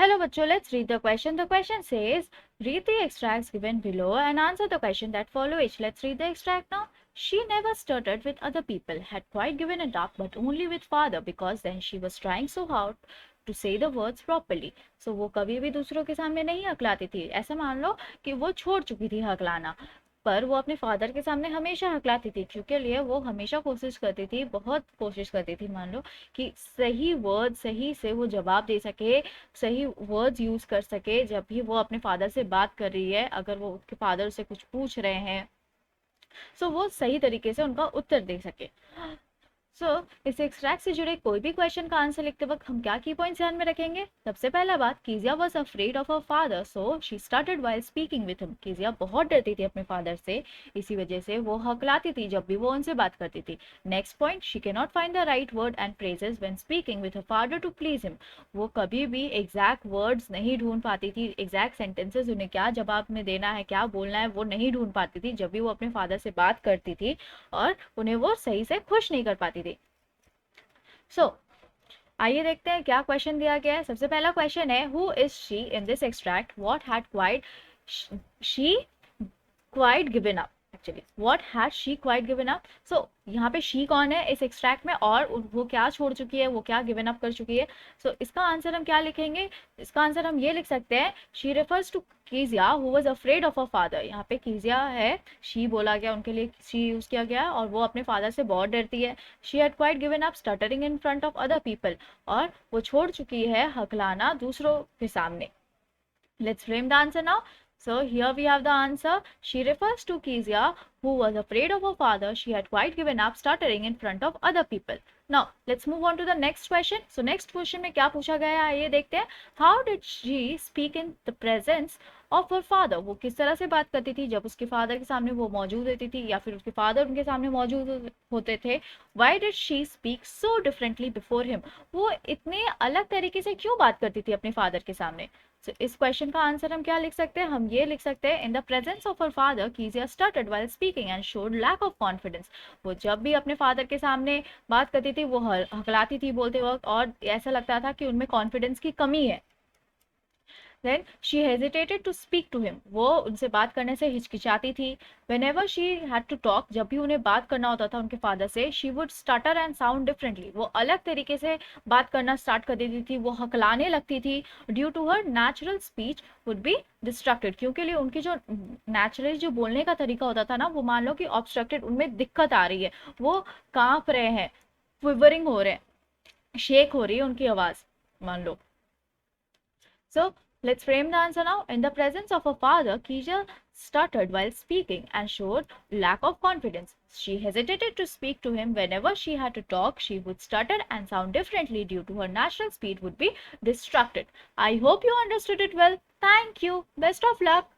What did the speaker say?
Hello bachcho, let's read the question. The question says, read the extracts given below and answer the question that follow each. Let's read the extract now. She never stuttered with other people, had quite given it up, but only with father, because then she was trying so hard to say the words properly. So वो कभी भी दूसरों के सामने नहीं हकलाती थी. ऐसा मान लो कि वो छोड़ चुकी थी हकलाना, पर वो अपने फादर के सामने हमेशा हकलाती थी, क्योंकि लिए वो हमेशा कोशिश करती थी, बहुत कोशिश करती थी, मान लो कि सही वर्ड सही से वो जवाब दे सके, सही वर्ड्स यूज कर सके जब भी वो अपने फादर से बात कर रही है, अगर वो उसके फादर से कुछ पूछ रहे हैं सो वो सही तरीके से उनका उत्तर दे सके. इस एक्सट्रैक्ट से जुड़े कोई भी क्वेश्चन का आंसर लिखते वक्त हम क्या की पॉइंट्स ध्यान में रखेंगे. सबसे पहला बात, Kezia was afraid of her father, so she started while speaking with him. Kezia बहुत डरती थी अपने फादर से, इसी वजह से वो हकलाती थी जब भी वो उनसे बात करती थी. Next point, she can not find the right word and phrases when speaking with her father to please him. वो कभी भी एग्जैक्ट वर्ड्स नहीं ढूंढ पाती थी, एग्जैक्ट सेंटेंसेस, उन्हें क्या जवाब में देना है, क्या बोलना है, वो नहीं ढूंढ पाती थी जब भी वो अपने फादर से बात करती थी, और उन्हें वो सही से खुश नहीं कर पाती थी. आइए देखते हैं क्या क्वेश्चन दिया गया है. सबसे पहला क्वेश्चन है, who is she in this extract, what had quite she quite given up. Actually what had she quite given up. यहाँ पे शी कौन है इस एक्सट्रैक्ट में, और वो क्या छोड़ चुकी है, वो क्या गिवन अप कर चुकी है. इसका आंसर हम क्या लिखेंगे. इसका आंसर हम ये लिख सकते हैं, she refers to Kezia who was afraid of a father. यहाँ पे कीजिया है, शी बोला गया, उनके लिए शी यूज किया गया, और वो अपने फादर से बहुत डरती है. She had quite given up stuttering in front of other people, और वो छोड़ चुकी है हकलाना दूसरों के सामने. Let's frame the answer now. So here we have the answer. She refers to Kezia, who was afraid of her father. She had quite given up stuttering in front of other people. Now let's move on to the next question. So next question में क्या पूछा गया है आइए देखते हैं. How did she speak in the presence of her father? वो किस तरह से बात करती थी जब उसके फादर के सामने वो मौजूद रहती थी, या फिर उसके फादर उनके सामने मौजूद होते थे. Why did she speak so differently before him? वो इतने अलग तरीके से क्यों बात करती थी अपने फादर के सामने. इस क्वेश्चन का आंसर हम क्या लिख सकते हैं, हम ये लिख सकते हैं, in the presence of her father Kezia stuttered while speaking and showed lack of confidence. वो जब भी अपने फादर के सामने बात करती थी वो हकलाती थी बोलते वक्त, और ऐसा लगता था कि उनमें कॉन्फिडेंस की कमी है. Then she hesitated to speak to him. वो उनसे बात करने से हिचकिचाती थी. Whenever she had to talk, जब भी उन्हें बात करना होता था उनके फादर से, she would stutter and sound differently. वो अलग तरीके से बात करना स्टार्ट कर देती थी, वो हकलाने लगती थी. Due to her natural speech would be distracted, क्योंकि लिए उनकी जो नेचुरली जो बोलने का तरीका होता था ना, वो मान लो कि ऑब्स्ट्रक्टेड, उनमें दिक्कत आ रही है, वो कांप रहे हैं, क्विवरिंग हो रहे हैं, शेक हो रही है उनकी आवाज, मान लो. So let's frame the answer now. In the presence of her father, Keisha stuttered while speaking and showed lack of confidence. She hesitated to speak to him. Whenever she had to talk, she would stutter and sound differently due to her natural speed would be distracted. I hope you understood it well. Thank you. Best of luck.